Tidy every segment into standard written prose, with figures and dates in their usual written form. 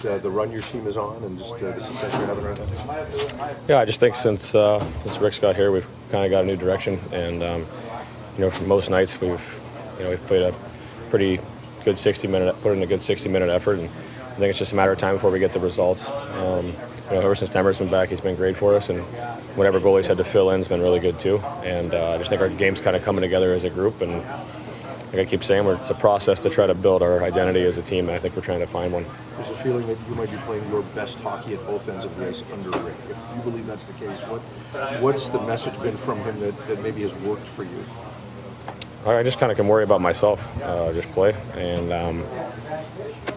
the run your team is on and just the success you're having right now? Yeah, I just think since Rick's got here, we've kind of got a new direction, and for most nights we've played a pretty good 60-minute, put in a good 60-minute effort, and I think it's just a matter of time before we get the results. Ever since Demer's been back, he's been great for us, and whatever goal he's had to fill in has been really good too. And I just think our game's kind of coming together as a group, and like I keep saying, it's a process to try to build our identity as a team, and I think we're trying to find one. There's a feeling that you might be playing your best hockey at both ends of the ice under Rick. If you believe that's the case, what's the message been from him that maybe has worked for you? I just kind of can worry about myself, just play, and I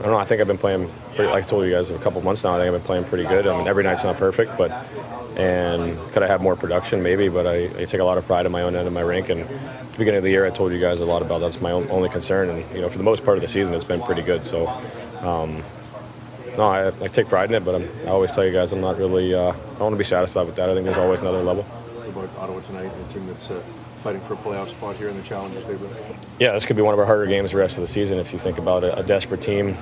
don't know. I think I've been playing pretty, like I told you guys, a couple months now. I think I've been playing pretty good. I mean, every night's not perfect, and could I have more production? Maybe, but I take a lot of pride in my own end of my rink. And at the beginning of the year, I told you guys a lot about that's my only concern. And for the most part of the season, it's been pretty good. So, no, I take pride in it, but I always tell you guys I'm not really. I don't want to be satisfied with that. I think there's always another level. What about Ottawa tonight, a team that's fighting for a playoff spot here and the challenges they bring? Yeah, this could be one of our harder games the rest of the season. If you think about a desperate team,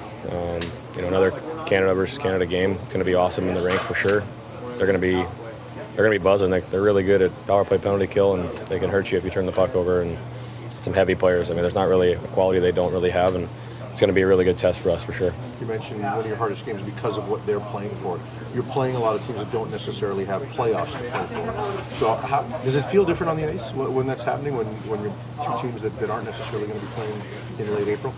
another Canada versus Canada game. It's going to be awesome in the rink for sure. They're going to be buzzing. They're really good at power play, penalty kill, and they can hurt you if you turn the puck over. And some heavy players. I mean, there's not really a quality they don't really have, and it's going to be a really good test for us for sure. You mentioned one of your hardest games because of what they're playing for. You're playing a lot of teams that don't necessarily have playoffs to play for. So does it feel different on the ice when that's happening, when you're two teams that aren't necessarily going to be playing in late April?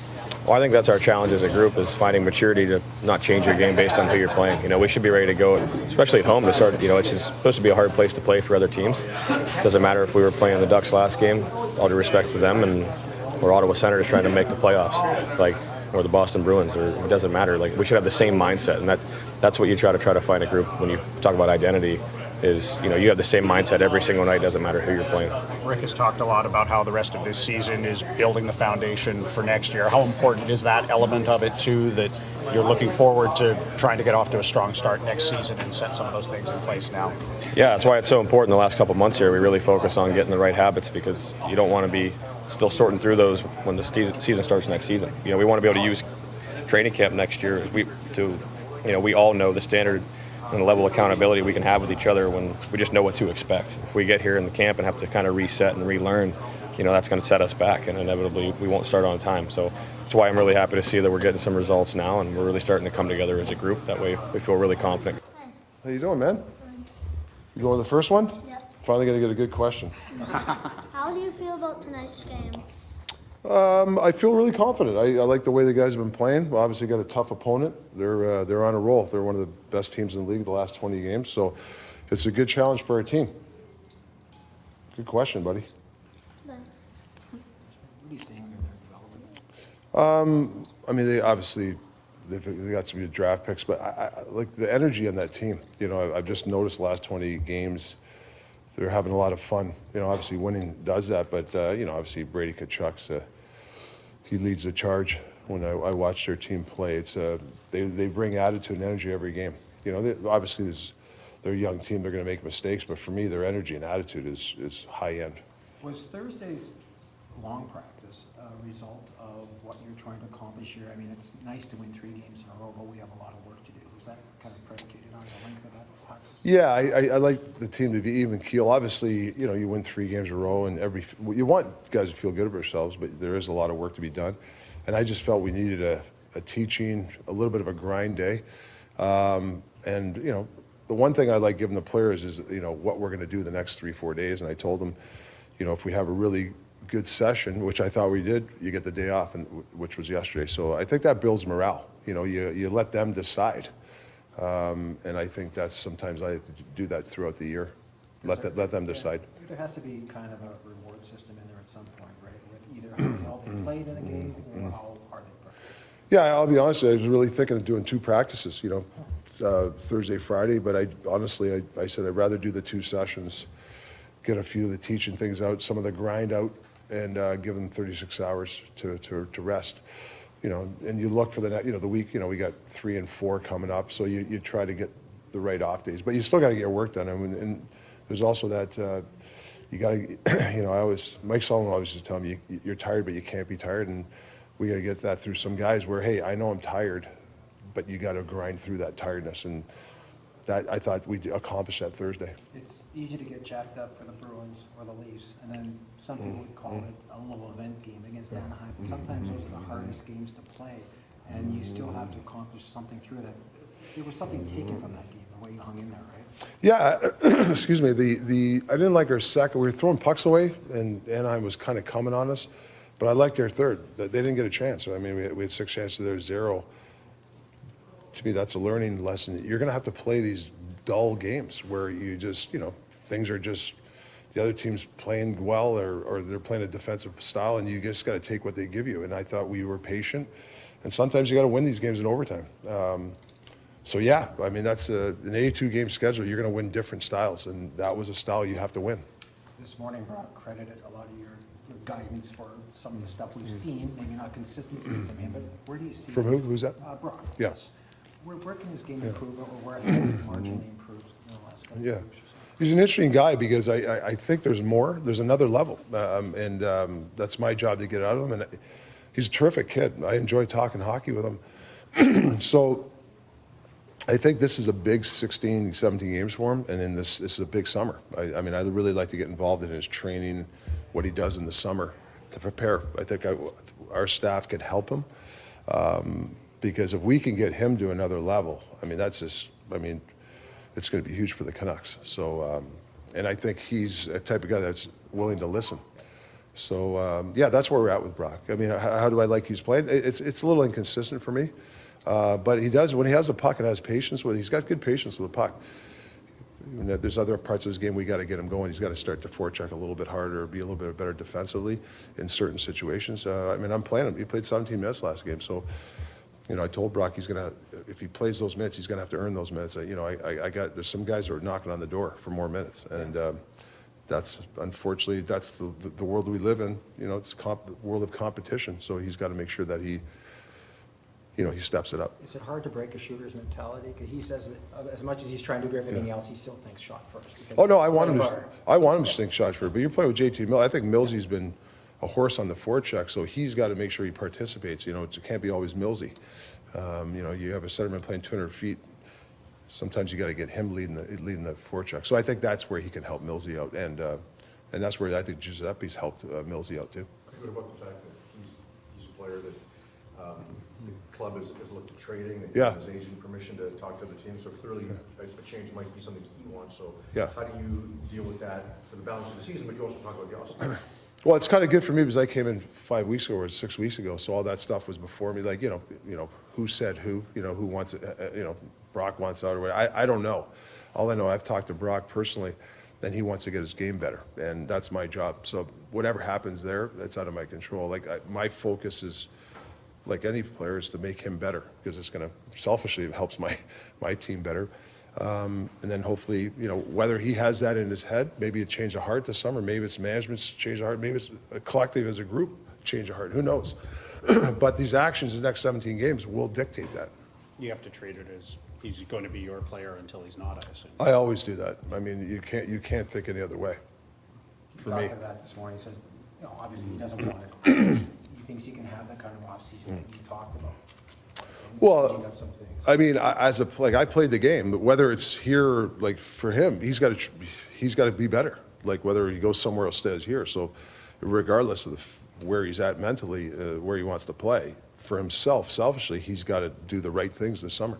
Well, I think that's our challenge as a group, is finding maturity to not change your game based on who you're playing. We should be ready to go, especially at home to start. It's just supposed to be a hard place to play for other teams. It doesn't matter if we were playing the Ducks last game, all due respect to them, or Ottawa Senators trying to make the playoffs, or the Boston Bruins, or it doesn't matter. We should have the same mindset, and that's what you try to find a group when you talk about identity. Is you have the same mindset every single night. Doesn't matter who you're playing. Rick has talked a lot about how the rest of this season is building the foundation for next year. How important is that element of it too, that you're looking forward to trying to get off to a strong start next season and set some of those things in place now? Yeah, that's why it's so important the last couple of months here. We really focus on getting the right habits, because you don't want to be still sorting through those when the season starts next season. We want to be able to use training camp next year we all know the standard and the level of accountability we can have with each other when we just know what to expect. If we get here in the camp and have to kind of reset and relearn, that's going to set us back, and inevitably we won't start on time. So that's why I'm really happy to see that we're getting some results now, and we're really starting to come together as a group. That way we feel really confident. How you doing, man? You going to the first one? Yep. Finally going to get a good question. How do you feel about tonight's game? I feel really confident. I like the way the guys have been playing. We obviously got a tough opponent. They're on a roll. They're one of the best teams in the league the last 20 games. So it's a good challenge for our team. Good question, buddy. Thanks. What are you seeing in their development? They got some good draft picks, but I like the energy on that team. I've just noticed the last 20 games, they're having a lot of fun. Obviously winning does that, but obviously Brady Tkachuk's he leads the charge. When I watch their team play, it's they bring attitude and energy every game. Obviously they're a young team. They're going to make mistakes, but for me, their energy and attitude is high end. Was Thursday's long practice a result of what you're trying to accomplish here? I mean, it's nice to win 3 games in a row, but we have a lot of work to do. Was that kind of predicated on the length of that practice? Yeah, I like the team to be even keel. Obviously, you win 3 games in a row, and you want guys to feel good about themselves, but there is a lot of work to be done. And I just felt we needed a teaching, a little bit of a grind day. The one thing I like giving the players is, what we're going to do the next 3-4 days. And I told them, if we have a really good session, which I thought we did, you get the day off, which was yesterday. So I think that builds morale. You let them decide. And I think that's sometimes I have to do that throughout the year. Let them decide. There has to be kind of a reward system in there at some point, right? With either how well they played in a game or how hard they practiced. Yeah, I'll be honest. I was really thinking of doing 2 practices. Thursday, Friday. But I said I'd rather do the 2 sessions, get a few of the teaching things out, some of the grind out, and give them 36 hours to rest. And you look for the week. We got 3 and 4 coming up, so you try to get the right off days, but you still got to get your work done. And there's also that you got to, Mike Sullivan always used to tell me, you're tired, but you can't be tired, and we got to get that through some guys where, hey, I know I'm tired, but you got to grind through that tiredness, and that I thought we accomplished that Thursday. It's easy to get jacked up for the Bruins or the Leafs, and then some people would call it a low event game against Anaheim. But sometimes those are the hardest games to play, and you still have to accomplish something through that. There was something taken from that game, the way you hung in there, right? Yeah, excuse me. I didn't like our second. We were throwing pucks away, and Anaheim was kind of coming on us. But I liked our third. They didn't get a chance. I mean, we had 6 chances. There's 0. To me, that's a learning lesson. You're going to have to play these dull games where you just, things are just, the other team's playing well or they're playing a defensive style, and you just got to take what they give you. And I thought we were patient. And sometimes you got to win these games in overtime. So yeah, I mean, that's an 82-game schedule. You're going to win different styles, and that was a style you have to win. This morning, Brock credited a lot of your guidance for some of the stuff we've seen, maybe not consistently from him, but where do you see From who? Who's that? Brock. Yeah. Yes. Where can his game improve, or where has it marginally improved in the last couple Yeah. of weeks or so? He's an interesting guy because I think there's more. There's another level, and that's my job to get out of him. And he's a terrific kid. I enjoy talking hockey with him. So I think this is a big 16, 17 games for him, and then this is a big summer. I mean, I'd really like to get involved in his training, what he does in the summer to prepare. I think our staff could help him because if we can get him to another level, I mean, it's going to be huge for the Canucks. So, and I think he's a type of guy that's willing to listen. So, yeah, that's where we're at with Brock. I mean, how do I like he's playing? It's a little inconsistent for me. But he does, when he has a puck and has patience with it, he's got good patience with the puck. There's other parts of his game we got to get him going. He's got to start to forecheck a little bit harder, be a little bit better defensively in certain situations. I mean, I'm playing him. He played 17 minutes last game. So, I told Brock he's going to, if he plays those minutes, he's going to have to earn those minutes. There's some guys that are knocking on the door for more minutes. And that's, unfortunately, that's the world we live in. It's the world of competition. So he's got to make sure that he steps it up. Is it hard to break a shooter's mentality? Because he says that as much as he's trying to do everything else, he still thinks shot first. Oh no, I want him to think shot first. But you're playing with JT Mills. I think Millsy's been a horse on the forecheck, so he's got to make sure he participates. It can't be always Millsy. You have a centerman playing 200 feet. Sometimes you got to get him leading the forecheck. So I think that's where he can help Millsy out, and that's where I think Giuseppe's helped Millsy out too. What about the fact that he's a player that the club has looked at trading and Yeah. given his agent permission to talk to the team, so clearly a change might be something he wants. So Yeah. how do you deal with that for the balance of the season, but you also talk about the offseason? Well, it's kind of good for me because I came in 5 weeks ago or 6 weeks ago, so all that stuff was before me. Like, who said who? Who wants it? Brock wants out or whatever. I don't know. All I know, I've talked to Brock personally, and he wants to get his game better, and that's my job. So whatever happens there, that's out of my control. Like my focus is, like any player, is to make him better because it's going to selfishly it helps my team better. And then hopefully, whether he has that in his head, maybe a change of heart this summer, maybe it's management's change of heart, maybe it's a collective as a group change of heart, who knows? But these actions in the next 17 games will dictate that. You have to treat it as he's going to be your player until he's not, I assume. I always do that. I mean, you can't think any other way. For me. He talked about that this morning. He says, obviously he doesn't want it. He thinks he can have that kind of offseason that you talked about. Well, Cleaned up some things. I mean, I played the game, but whether it's here, like for him, he's got to be better. Like whether he goes somewhere or stays here. So, regardless of where he's at mentally, where he wants to play, for himself, selfishly, he's got to do the right things this summer.